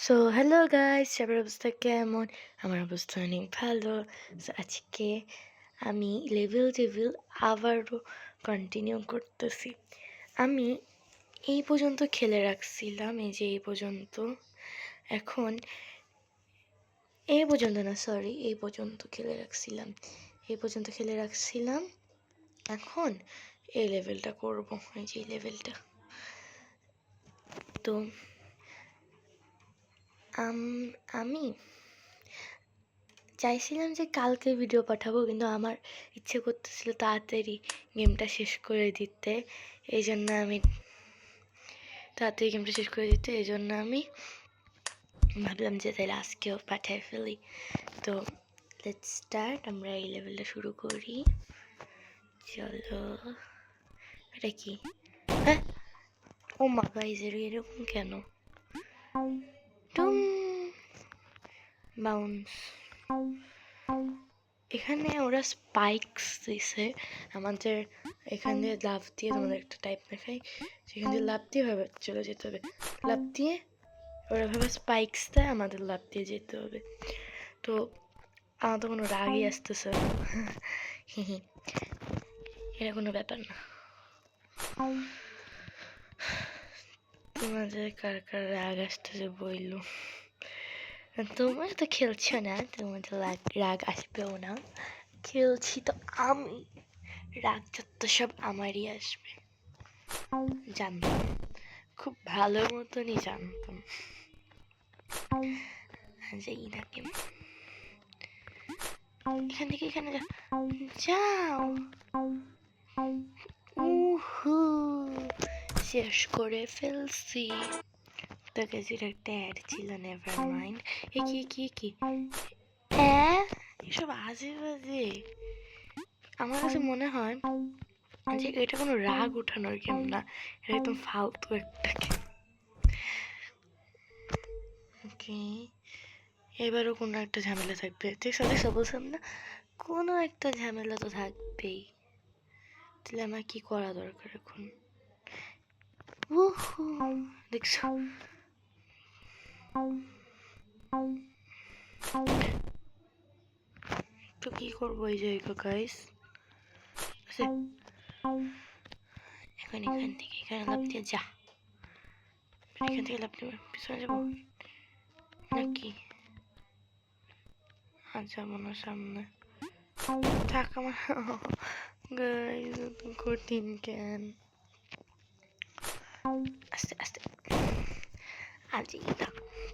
So hello guys, সবার অবস্থা কেমন? আমার অবস্থা অনেক ভালো। সো আজকে আমি লেভেল আবারও কন্টিনিউ করতেছি। আমি এই পর্যন্ত খেলে রাখছিলাম, এই যে এই পর্যন্ত। এখন এই পর্যন্ত না, সরি, এই পর্যন্ত খেলে রাখছিলাম, এই পর্যন্ত খেলে রাখছিলাম। এখন এই লেভেলটা করব, এই যে এই লেভেলটা। তো আমি চাইছিলাম যে কালকে ভিডিও পাঠাবো, কিন্তু আমার ইচ্ছে করতেছিল তাড়াতাড়ি গেমটা শেষ করে দিতে। এই জন্য আমি ভাবলাম যে তাহলে আজকেও পাঠাই ফেলি। তো লেটস স্টার্ট, আমরা এই লেভেলটা শুরু করি। চলো, এটা কি? হ্যাঁ, ও মা গাইস, এরকম কেন? টুম বাউন্স। এখানে ওরা স্পাইকস দিছে আমাদের। এখান দিয়ে লাফ দিয়ে, তোমাদের একটা টাইপ দেখাই, সেখান দিয়ে লাফ দিয়ে ভাবে চলে যেতে হবে। লাফ দিয়ে ওরা ভাবে স্পাইকস দেয়, আমাদের লাফ দিয়ে যেতে হবে। তো আমার তো কোনো রাগই আসতেছে না। এটা কোনো ব্যাপার না। তোমাদের কার কার রাগ আসতেছে বইলো। তোমরা তো খেলছো না, তোমাদের রাগ আসবেও না। খেলছি তো আমি, রাগ যত সব আমারই আসবে। জানতাম, খুব ভালো মতনই জানতাম। যেই নাকি এখান থেকে এখানে যাও। উহু, শেষ করে ফেলছি। তোকে যেটা একটা অ্যাড ছিল, নেভার মাইন্ড। এ কি কি কি হ্যাঁ, এসব আজে বাজে। আমার কাছে মনে হয় যে এটা কোনো রাগ উঠানোর গেম না, এটা একদম ফালতু একটা গেম। ওকে, এবারও কোনো একটা ঝামেলা থাকবে। দেখছো বলছিলাম না, কোনো একটা ঝামেলা তো থাকবেই। তাহলে আমার কি করা দরকার এখন? উহু, দেখছো? তো কি করবো? এই যে গাইস, এখন এখান থেকে এখানে লাফ দিয়ে যা। এখান থেকে লাফ দিয়ে পিছনে যাবো নাকি? আর যাবো না সামনে, থাক আমার। গাইস, কঠিন কেন? আস্তে আস্তে, আজইরা,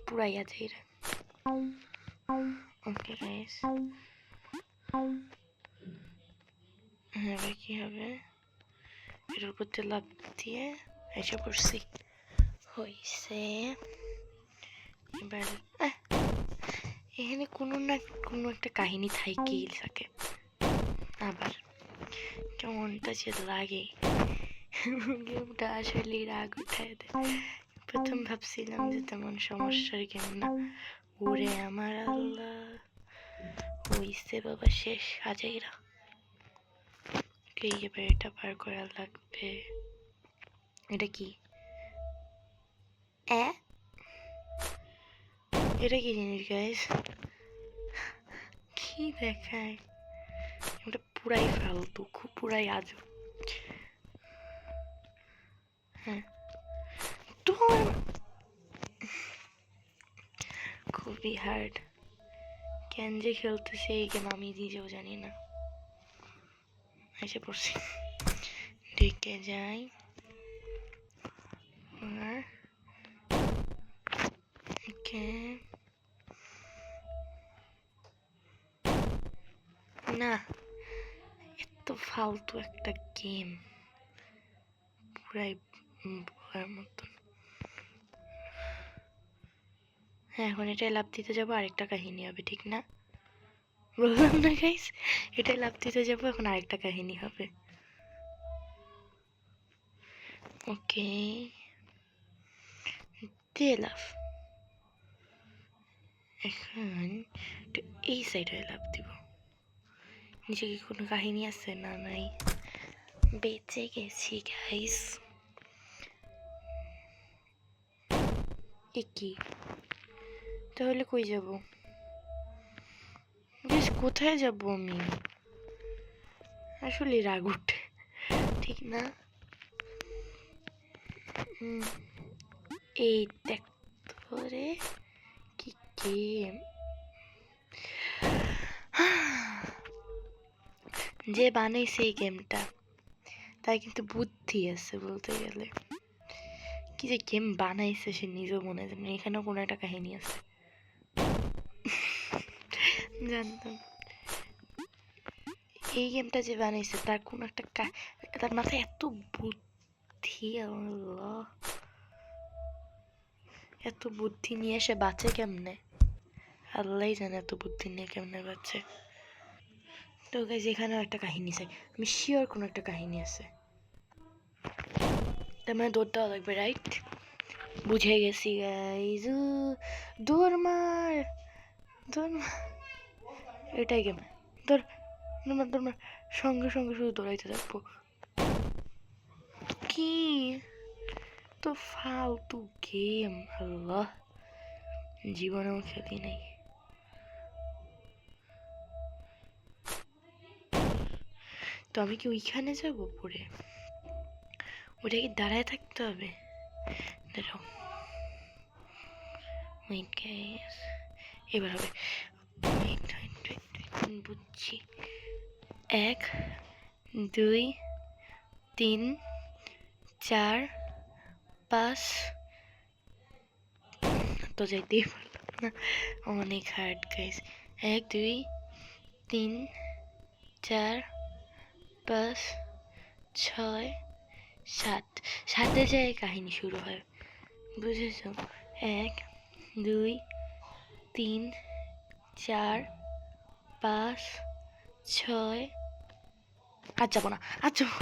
পুরাই আজইরা। ওকে গাইস, এবার কি হবে? এটার উপর দিয়ে লাফ দিয়ে এসে পড়ছি। হইছে। এবার এখানে কোনো না কোনো একটা কাহিনী থাকেই থাকে। আবার কেমনটা যে লাগে, গেমটা আসলে রাগ উঠায় দেয়। প্রথম ভাবছিলাম যে তেমন সমস্যার গেম না। ওরে আমার আল্লাহ, হইছে বাবা, শেষ আজাইরা। এবার এটা পার করা লাগবে। এটা কি? এটা কি জিনিস গাইস? কি দেখায়? এটা পুরাই ফালতু, পুরাই আজব। হ্যাঁ, খুবই হার্ড। কেন যে খেলতেছে এই গেম আমি নিজেও জানি না। এসে পড়ছি, ঢেকে যাই। ওকে, না, এত ফালতু একটা গেম, পুরাই বলার মতন। হ্যাঁ, এখন এটাই লাভ দিতে যাবো, আরেকটা কাহিনী হবে, ঠিক না? বললাম না গাইস, এটাই লাভ দিতে যাবো, এখন আরেকটা কাহিনী হবে। ওকে, দিয়ে লাভ। এখন এই সাইডে লাভ দিব। নিচে কি কোনো কাহিনী আছে? না, নাই। বেঁচে গেছি গাইস। কি তাহলে কই যাব? বেশ, কোথায় যাব আমি? আসলে রাগ উঠে, ঠিক না? এই দেখ ধরে কি গেম! যে বানাইছে এই গেমটা তার কিন্তু বুদ্ধি আছে বলতে গেলে। কি যে গেম বানাইছে সে নিজেও মনে হয় এখানেও কোনো একটা কাহিনী আছে। জানতাম এই গেমটা যে বানাইছে তার কোনো একটা তার মাথায় এত বুদ্ধি, আল্লাহ, এত বুদ্ধি নিয়ে সে বাঁচে কেমনে? আল্লাহই জানে এত বুদ্ধি নিয়ে কেমনে বাঁচে। তো গাইজ এখানেও একটা কাহিনী চাই, আমি শিওর কোনো একটা কাহিনী আছে। তার মানে দৌড় দেওয়া লাগবে, রাইট? বুঝে গেছি গাইজ। দৌড় মার, দৌড় মার, এটাই গেম। দৌড় দৌড় দৌড় মার, সঙ্গে সঙ্গে শুধু দৌড়াইতে থাকবো। কি তো ফালতু গেম, আল্লাহ, জীবনেও খেলি নাই। তো আমি কি ওইখানে যাবো পরে? ওটা কি দাঁড়ায় থাকতে হবে? দাঁড়াও, ওয়েট গাইস, এবার হবে। বুঝছি। 1 2 3 4 5, তো যাইতেই পারলাম না, অনেক হার্ড গাইস। 1 2 3 4 5 6 7, 7 জায়গায় কাহিনী শুরু হয়, বুঝেছ? 1 2 3 4 5 6, আর যাবো না, আর যাবো।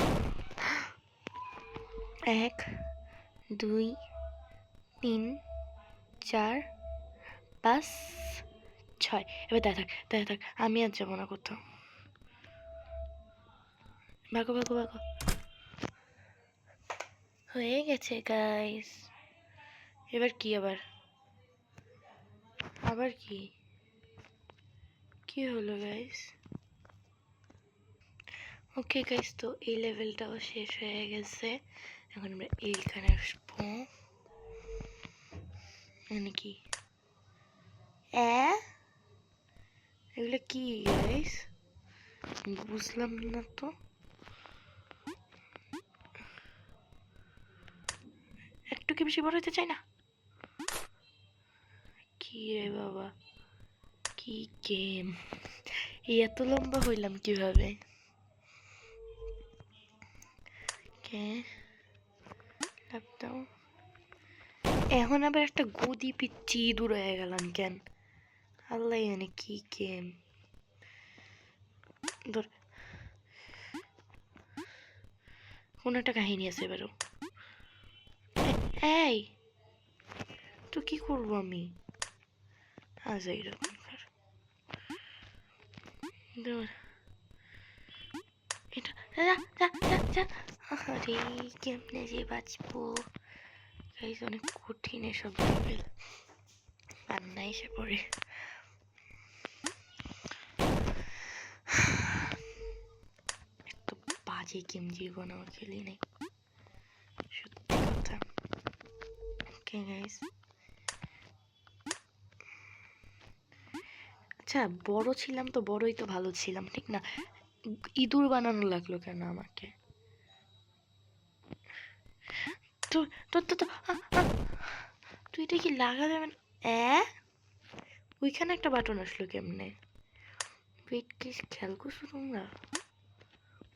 1 2 3 4 5 6, এবার দাঁড়া থাক, আমি আর যাবো না কোথাও। ভাগো ভাগো ভাগো, হয়ে গেছে গাইস। এবার কি? আবার আবার কি কি হলো গাইস? ওকে গাইস, তো এই লেভেলটাও শেষ হয়ে গেছে। এখন আমরা এইখানে আসবো। মানে কি এগুলো কি গাইস? বুঝলাম না তো। একটু কি বেশি বড় হতে চাই না? কি রে বাবা, কি গেম! এত লম্বা হইলাম কিভাবে? কে লাগতাম এখন আবার একটা গদি পিচ্ছি দূর হয়ে গেলাম কেন? আল্লাহ জানে কি গেম। ধর, কোন একটা কাহিনী আছে এবারও। এই তো কি করবো আমি? আজ এইরকম এটা, আরে কেমনে যে বাঁচবো গাইস, অনেক কঠিন এসব লেভেল, কান্না এসে পড়ে। এত বাজে গেম জীবনেও খেলি নাই, সত্যি কথা। ওকে গাইস, আচ্ছা বড় ছিলাম তো বড়ই তো ভালো ছিলাম, ঠিক না? ইঁদুর বানানো লাগলো কেন আমাকে? তো তো তো তো তুই এটা কি লাগা যাবে না? ওইখানে একটা বাটন আসলো কেমনে? ওয়েট, কি খেয়াল করছো তোমরা?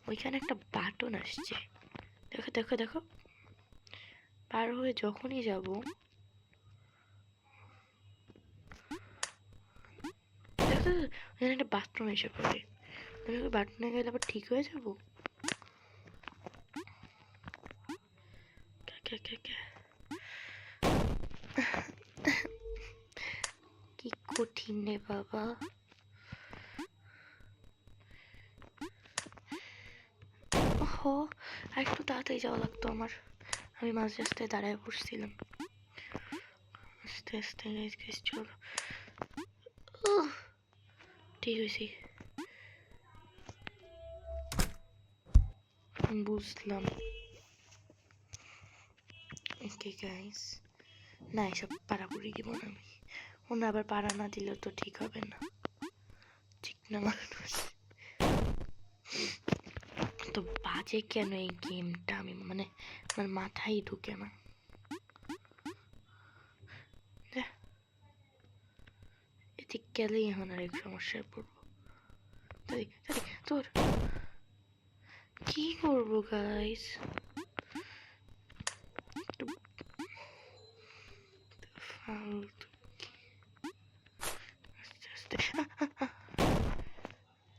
ওইখানে একটা বাটন আসছে, দেখো দেখো দেখো। পার হয়ে যখনই যাব, দেখো ওইখানে একটা বাথরুম এসে পড়ে। আমি ওই বাথরুমে গেলে আবার ঠিক হয়ে যাব? কি কঠিন রে বাবা। ওহো, আর একটু তাড়াতাড়ি যাওয়া লাগতো আমার। আমি মাঝ রাস্তায় দাঁড়ায় পড়ছিলাম। আস্তে আস্তে গাইস গাইস চলো। ঠিক হয়েছি, বুঝলাম। ওকে গাইস, না এসব পাড়াপুরি দিব না আমি। ওনা আবার পাড়া না দিলেও তো ঠিক হবে না, ঠিক না মানুষ? তো বাজে কেন এই গেমটা, আমি মানে আমার মাথায় ঢুকে না। এদিক গেলেই এখন আরেক সমস্যায় পড়বো। তাই তাই তোর কি করবো গাইস? ফালতু আস্তে আস্তে।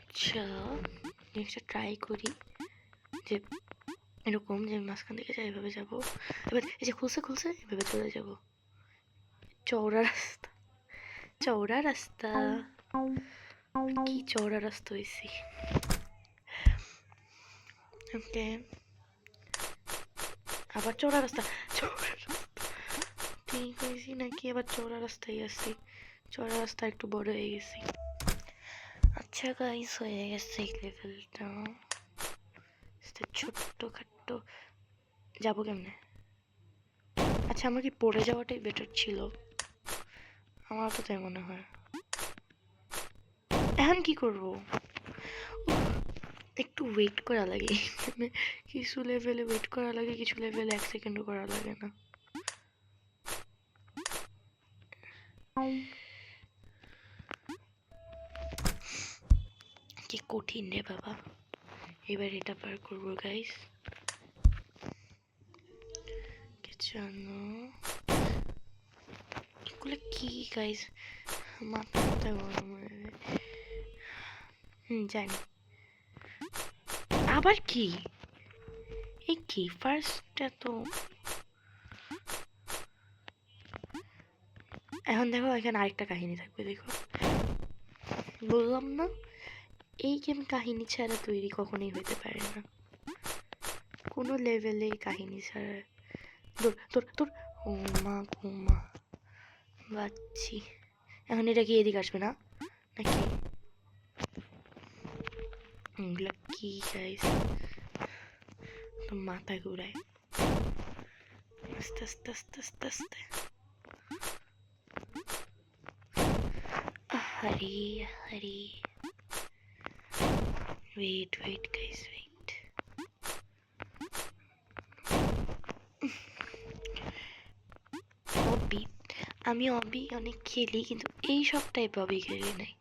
আচ্ছা নেক্সট ট্রাই করি যে এরকম যে মাঝখান থেকে যাই এভাবে যাবো, এবার এই যে খুলছে খুলছে এভাবে চলে যাব। চওড়া রাস্তা, চওড়া রাস্তা, কি চওড়া রাস্তা হয়েছি। ওকে আবার চওড়া রাস্তা, চওড়া রাস্তা ঠিক হয়েছি নাকি? আবার চওড়া রাস্তায় আসছি, চওড়া রাস্তা একটু বড় হয়ে গেছি। আচ্ছা গাইস হয়ে গেছে এই লেভেলটা, ছোট্ট খাট্টো যাবো কেমনে? আচ্ছা আমার কি পড়ে যাওয়াটাই বেটার ছিল? আমার তো তাই মনে হয়। এখন কি করবো? একটু ওয়েট করা লাগে, কিছু লেভেলে ওয়েট করা লাগে, কিছু লেভেলে 1 সেকেন্ডও করা লাগে না। কি কঠিন রে বাবা। এবার এটা পার করবো গাইস। জানো এগুলো কি গাইস, মাথা মাথা গরম হয়ে যায়। জানি। আবার কি এই কি ফার্স্টটা তো, এখন দেখো এখানে আরেকটা কাহিনী থাকবে, দেখো বললাম না এই গেম কাহিনী ছাড়া তৈরি কখনোই হতে পারে না, কোনো লেভেলে কাহিনী ছাড়া। তোর তোর তোর ও মা ঘুমা বাচ্চি। এখন এটা কি এদিকে আসবে না নাকি? এগুলা কি গাইস, মাথা ঘুরায়। আস্তে আস্তে আস্তে আস্তে আস্তে। Hari Hari wait wait guys wait. Abi, আমি অবি অনেক খেলি কিন্তু এই সব টাইপ অবি খেলি নাই।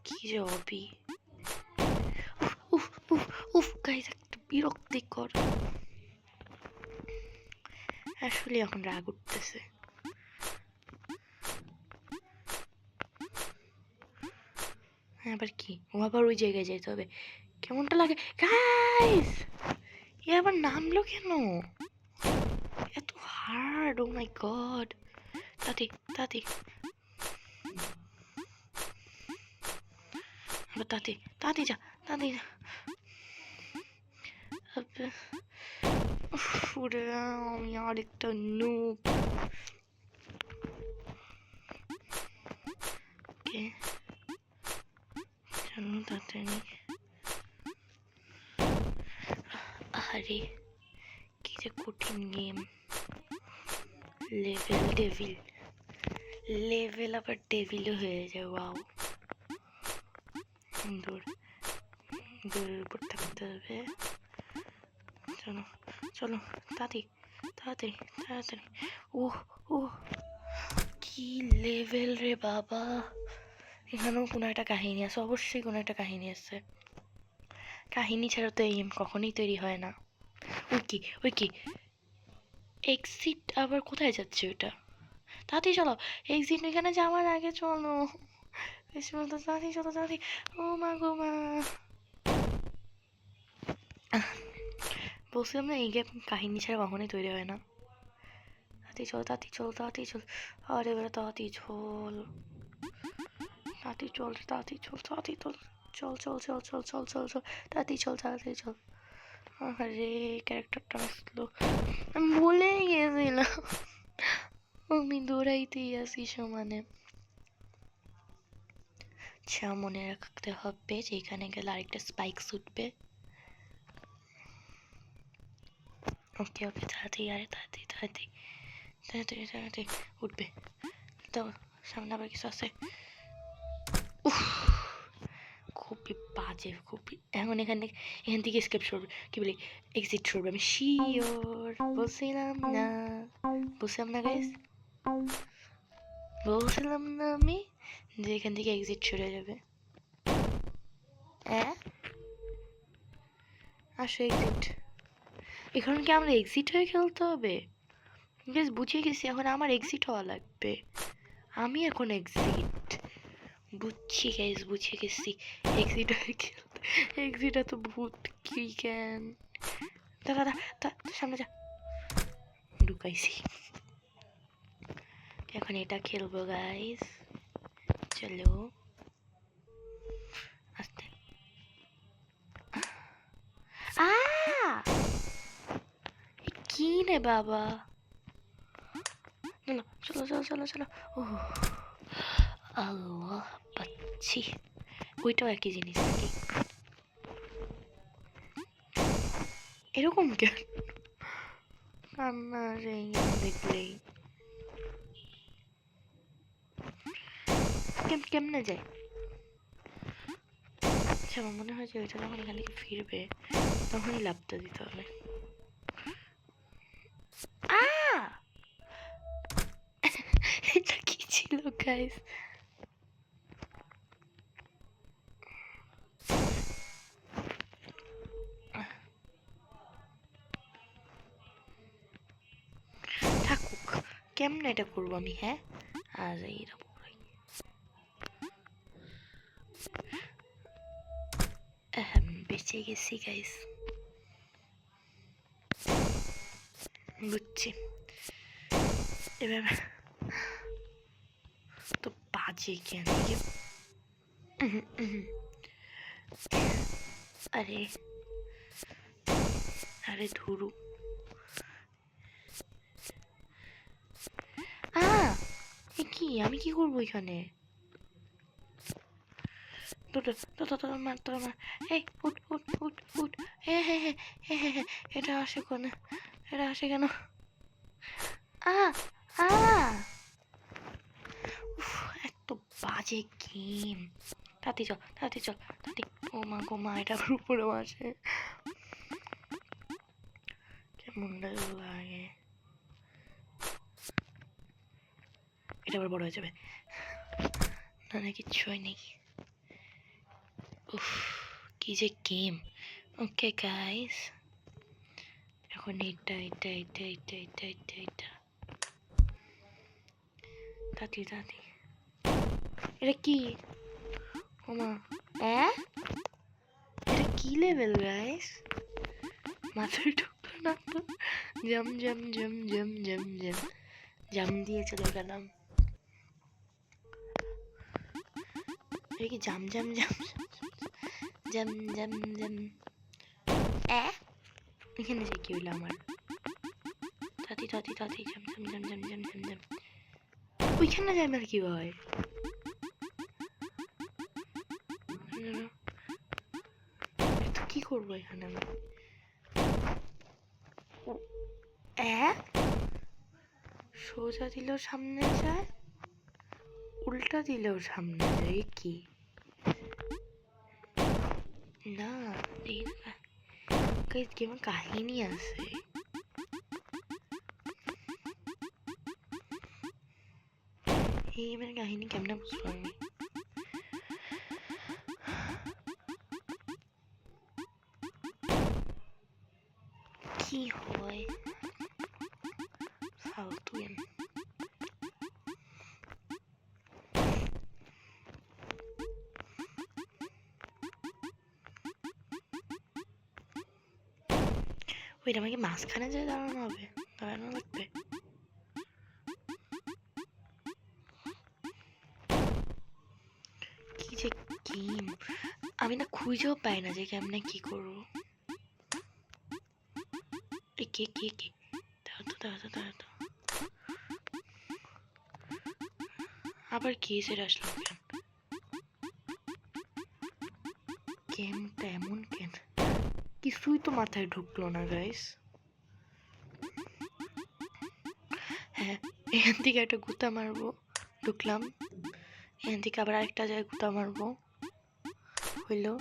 কি যে অবি, উফ উফ উফ গাইস একটু বিরক্তিকর। আসলে এখন রাগ উঠতেছে। আবার কি, ও আবার ওই জায়গায় যেতে হবে, কেমনটা লাগে গাইস? এ আবার নামলো কেন? এত হার্ড, ও মাই গড। তাতে তাতে আবার তাতে তাতে যা, তাতে যা। উড়ে আমি আরেকটা নুব। ওকে চলো তাড়াতাড়ি। আরে কি যে কঠিন গেম। লেভেল ডেভিল, লেভেল আবার ডেভিলও হয়ে যায়। ওয়াও, দূর দূরের উপর থাকতে হবে। চলো চলো তাড়াতাড়ি তাড়াতাড়ি তাড়াতাড়ি। ওহ ওহ কি লেভেল রে বাবা। এখানেও কোনো একটা কাহিনী আছে, অবশ্যই কোনো একটা কাহিনী আছে। কাহিনী ছাড়া তো এই গেম কখনোই তৈরি হয় না। ওই কি ওই কি এক্সিট, আবার কোথায় যাচ্ছে ওইটা? তাড়াতাড়ি চলো, এক্সিট এখানে যাওয়ার আগে চলো, বেশি বলতো তাড়াতাড়ি চলো তাড়াতাড়ি। ও মা গো মা, বলছিলাম না এই গেম কাহিনী ছাড়া কখনোই তৈরি হয় না। তাড়াতাড়ি চল তাড়াতাড়ি চল তাড়াতাড়ি চল। আরে বেটা তাড়াতাড়ি চল, তাড়াতাড়ি চল তাড়াতাড়ি চল তাড়াতাড়ি চল, চল চল চল চল চল চল চল তাড়াতাড়ি চল তাড়াতাড়ি চল। আরে ক্যারেক্টারটা আসলো, আমি ভুলেই গেছিলাম। আমি দৌড়াইতেই আসি সমানে। আচ্ছা, মনে রাখতে হবে যে এখানে গেলে আরেকটা স্পাইকস উঠবে। ওকে ওকে, তাড়াতাড়ি, আরে তাড়াতাড়ি তাড়াতাড়ি তাড়াতাড়ি তাড়াতাড়ি উঠবে। তো সামনে আবার কিছু আছে। খুবই বাজে, খুবই। এখন এখান থেকে স্কেপ করবে, কি বলি, এক্সিট করবে। আমি শিওর বলছিলাম না, বলছিলাম না গাইস, বলছিলাম না আমি যে এখান থেকে এক্সিট সরে যাবে। হ্যাঁ আসো এক্সিট। এখন কি আমরা এক্সিট হয়ে খেলতে হবে? গাইস বুঝে গেছি, এখন আমার এক্সিট হওয়া লাগবে। আমি এখন এক্সিট, বুঝছি গাইস, বুঝে গেছি। এক্সিট হয়ে খেলতে, এক্সিট এত ভূত কি কেন? দাদা দাদা সামনে যা, ঢুকাইছি। এখন এটা খেলবো গাইস, চলো আস্তে। কি রে বাবা, চলো চলো চলো চলো চলো। ও আল্লাহ, পাচ্ছি। ওইটাও একই জিনিস নাকি? এরকম কেন? কান্না রে দেখলেই। কেমনে যায়? আচ্ছা, আমার মনে হয় যে ওইটা যখন এখান থেকে ফিরবে তখনই লাফটা দিতে হবে। এটা কি ছিল গাইস? থাকুক, কেমনে এটা করবো আমি? হ্যাঁ, আর এইরকম বেঁচে গেছি গাইস, বুঝছি। এবার তো বাজে কেন? আরে আরে ধুরু। কি আমি কি করবো এখানে? তোর মার, তোর মার। এই উঠ উঠ উঠ উঠ। হ্যাঁ হ্যাঁ হ্যাঁ হ্যাঁ হ্যাঁ হ্যাঁ, এটা আসে কেন? এটা আসে কেন? এত বাজে গেম। তাড়াতাড়ি চল, তাড়াতাড়ি চল, তাড়াতাড়ি। ও মা গো মা, এটা আবার উপরেও আসে, কেমন লাগে। এটা আবার বড় হয়ে যাবে। না না, কিচ্ছুই নেই। উফ, কি যে গেম। ওকে গাইস, এখন এটা এটা এটা এটা এটা এটা এটা তাড়াতাড়ি তাড়াতাড়ি। এটা কি? ও মা, এটা কি লেভেল গাইস? মাথায় ঢুকলো না তো। জাম জাম জাম জাম জাম জাম জাম দিয়ে চলে গেলাম। এটা কি জাম জাম জাম জাম জাম জাম? এখানে যে কি হইলো আমার? তাড়াতাড়ি তাড়াতাড়ি তাড়াতাড়ি, জাম জাম জাম জাম জাম জাম জাম। ওইখানে যাই আমার কি হয়? কি করবো এখানে আমি? সোজা দিলেও সামনে যায়, উল্টা দিলেও সামনে যায়, কি না? কেমন কাহিনী আছে। এই মানে কাহিনী কেমনে বুঝবো আমি? কি হয় ফালতু গেম। ওইটা আমাকে মাঝখানে যায় দাঁড়ানো হবে, দাঁড়ানো লাগবে। কি যে গেম, আমি না খুঁজেও পাই না যে কেমনে কি করবো। কে কে কে? দাঁড়াতো দাঁড়াতো দাঁড়াতো। আবার কি সেটা আসলাম কেন? গেমটা এমন কেন? কিছুই তো মাথায় ঢুকলো না গাইস। হ্যাঁ, এখান থেকে একটা গুতা মারবো, ঢুকলাম। এখান থেকে আবার আরেকটা জায়গায় গুতা মারবো, হইলো।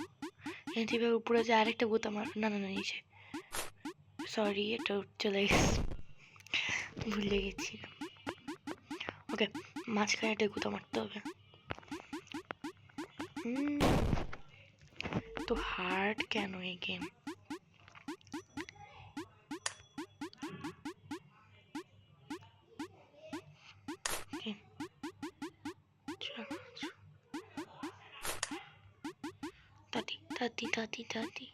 এখান থেকে উপরে যে আরেকটা গুতা মার, না না না নিচে, সরি এটা চলে গেছে, ভুলে গেছিলাম। ওকে, মাঝখানে একটা গুতা মারতে হবে। তো হার্ড কেন এই গেম? দাদি দাদি দাদি দাদি,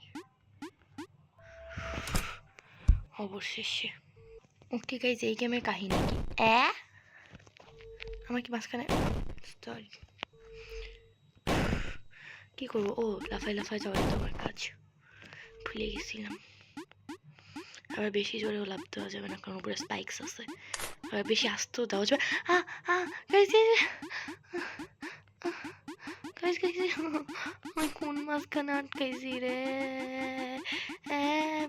অবশেষে। ওকে গাইজ, এই গেমের কাহিনী কি? আমার কি মাঝখানে সরি কি করবো? ও লাফায় লাফায় যাওয়াই তো আমার কাজ, ভুলে গেছিলাম। আবার বেশি জোরেও লাভ দেওয়া যাবে না, কারণ উপরে স্পাইকস আছে। আবার বেশি আস্তেও দেওয়া যাবে। আমি কোন মাঝখানে আটকাইছি রে?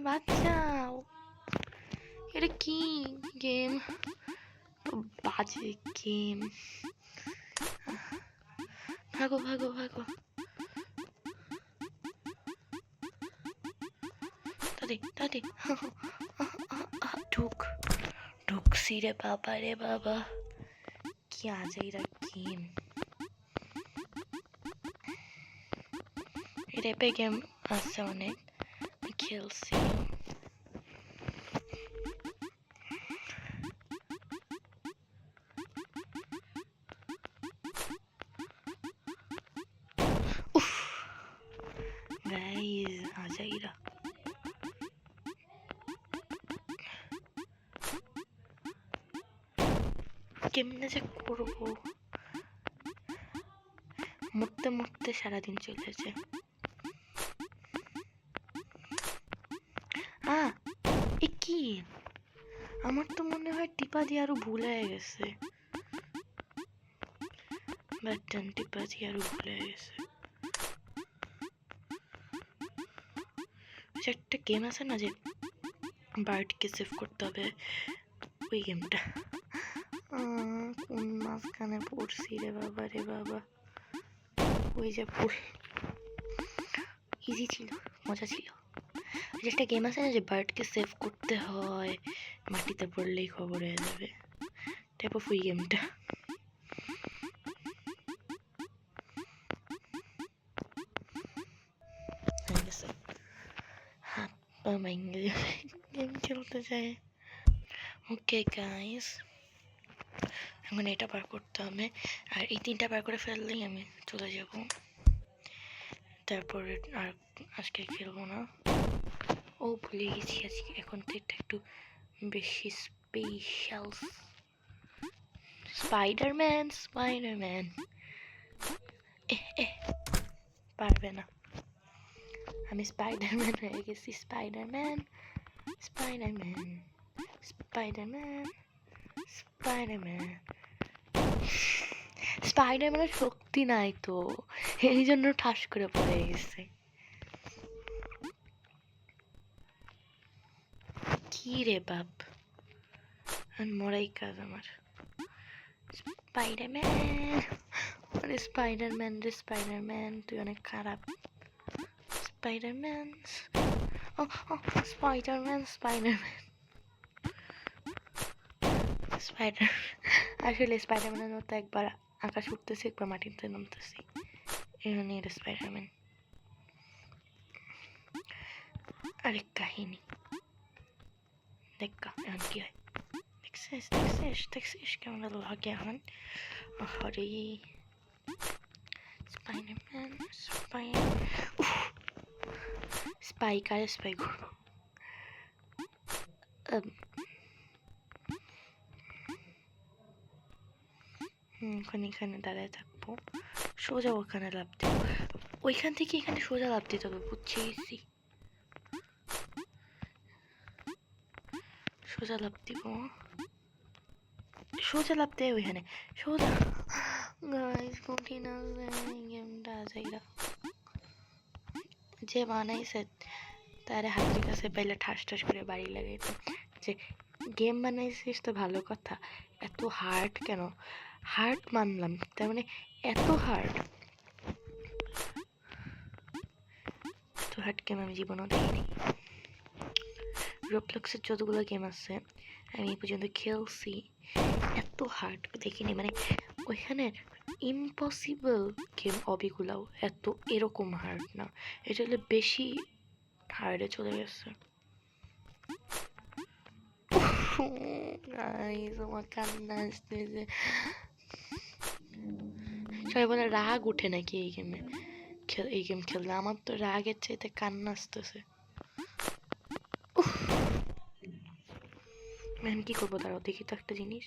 বাচ্চাও, এটা কি গেম? বাজে গেম। ভাগো ভাগো ভাগো, দাদি দাদি। ঢুকছি রে বাবা, রে বাবা, কি আজাইরা গেম। রেপে গেম আছে অনেক, খেলছি। উফ গাইজ, আজাইরা। কেমনে যে করবো, মরতে মরতে সারাদিন চলেছে। এ কি? আমার তো মনে হয় টিপা দিয়ে আরো ভুল হয়ে গেছে, বাটন টিপা দিয়ে আরো ভুল হয়ে গেছে। একটা গেম আছে না যে বার্ডকে সেভ করতে হবে, ওই গেমটা। কোন মাঝখানে পড়ছি রে বাবা, রে বাবা। ওই যে ইজি ছিল, মজা ছিল। একটা গেম আছে না যে বার্ডকে সেভ করতে হয়, মাটিতে পড়লেই খবর হয়ে যাবে, টাইপ অফ ওই গেমটা। হাত পা ভেঙে যাবে গেম খেলতে যায়। ওকে গাইস, এখন এটা পার করতে হবে, আর এই 3টা পার করে ফেললেই আমি চলে যাব। তারপরে আর আজকে খেলবো না। ও ভুলে গেছি, আজকে এখন তো এটা একটু বেশি স্পেশাল। স্পাইডারম্যান পারবে না, আমি স্পাইডারম্যান হয়ে গেছি। Spiderman Spiderman Spiderman Spiderman. স্পাইডারম্যানের শক্তি নাই তো, এই জন্য ঠাস করে পড়ে গেছে। কি রে বাপ, মরাই কাজ আমার। স্পাইডারম্যান, স্পাইডারম্যান রে স্পাইডারম্যান, তুই অনেক খারাপ। Spiderman, Spiderman Spiderman spider. আসলে স্পাইডারম্যানের মতো একবার আকাশ উঠতেছি, একবার মাটিতে নামতেছি, এখানে এটা স্পাইডারম্যান। আরেক কাহিনী দেখা, এখন কি হয়? দেখছিস কেমন লাগে এখন? হরে স্পাইডারম্যান স্পাই কারে স্পাই করবো? এখানে দাঁড়ায় থাকবো, সোজা ওখানে লাফ দিব, ওইখান থেকে এখানে সোজা লাফ দিতে হবে, বুঝছি গেছি। সোজা লাফ দিব, সোজা লাফ দেয় ওইখানে, সোজা। গাইস কঠিন আছে গেমটা যাইরা যে বানাইছে তারে হাতের কাছে পাইলে ঠাস ঠাস করে বাড়ি লাগাইতো যে গেম বানাইছিস তো ভালো কথা, এত হার্ড কেন? হার্ড মানলাম, তার মানে এত হার্ড, এত হার্ড গেম আমি জীবনেও দেখিনি। রোবলক্সের যতগুলো গেম আছে আমি এই পর্যন্ত খেলছি, এত হার্ড দেখিনি। মানে ওইখানে ইম্পসিবল গেম অবিগুলাও এত এরকম হার্ড না, এটা হলে বেশি হার্ডে চলে গেছে। তোমার কান্না আসতেছে, সবাই বলে রাগ উঠে নাকি এই গেমে, এই গেম খেললে। আমার তো রাগের চাইতে কান্না আসতেছে। আমি কি করবো, দাঁড়াও দেখি তো একটা জিনিস।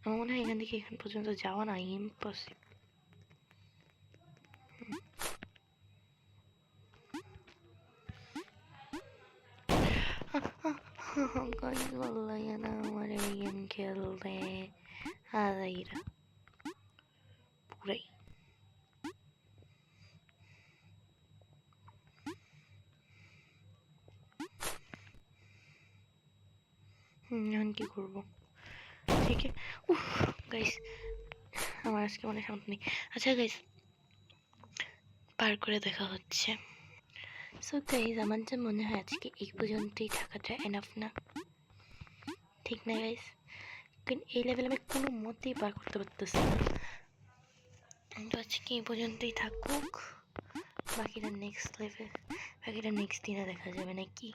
আমার মনে হয় এখান থেকে এখান পর্যন্ত যাওয়া না ইম্পসিবল। বললো না আমার এই গেম খেলতে আদাইরা পুরাই। এখন কি করবো? ঠিক আছে, উফ গাইস আমার আজকে মনে শান্তি নেই। আচ্ছা গাইস, পার করে দেখা হচ্ছে। সো গাইস আমার যা মনে হয় আজকে এই পর্যন্তই থাকাটা এনাফ না, ঠিক না গাইস? কারণ এই লেভেল আমি কোনো মতেই পার করতে পারতেছি না। তো আজকে এই পর্যন্তই থাকুক, বাকিটা নেক্সট লেভেল, বাকিটা নেক্সট দিনে দেখা যাবে নাকি।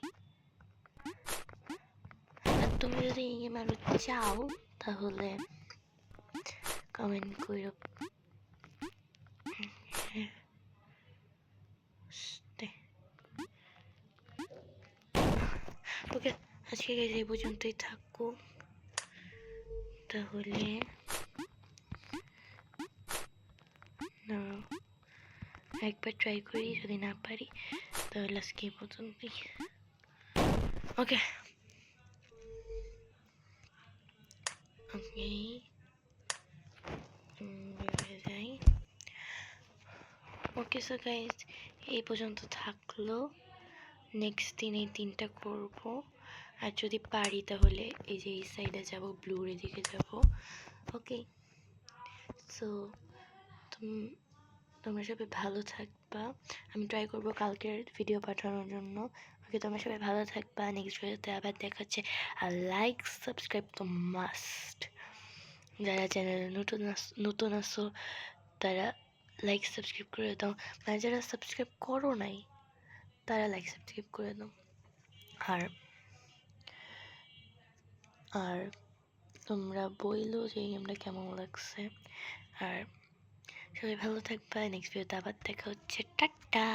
আর তুমি যদি এই গেম আরো চাও তাহলে কমেন্ট করো। ওকে আজকে এই পর্যন্তই থাকুক, তাহলে একবার ট্রাই করি, যদি না পারি তাহলে আজকে এই পর্যন্তই। ওকে ওকে যাই। ওকে সো গাইজ এই পর্যন্ত থাকলো, নেক্সট দিন এই তিনটা করব। আর যদি পারি তাহলে এই যে এই সাইডে যাব, ব্লুর এদিকে যাব। ওকে সো তোমরা সবাই ভালো থাকবা, আমি ট্রাই করবো কালকের ভিডিও পাঠানোর জন্য। ওকে তোমরা সবাই ভালো থাকবা, নেক্সট ভিডিওতে আবার দেখাচ্ছে। আর লাইক সাবস্ক্রাইব তো মাস্ট, যারা চ্যানেলে নতুন আসো তারা লাইক সাবস্ক্রাইব করে দাও, মানে যারা সাবস্ক্রাইব করো নাই তারা লাইক সাবস্ক্রাইব করে দাও। আর আর তোমরা বইলো যে এই গেমটা কেমন লাগছে। আর সবাই ভালো থাকবা, নেক্সট ভিডিওতে আবার দেখা হচ্ছে, টাটা।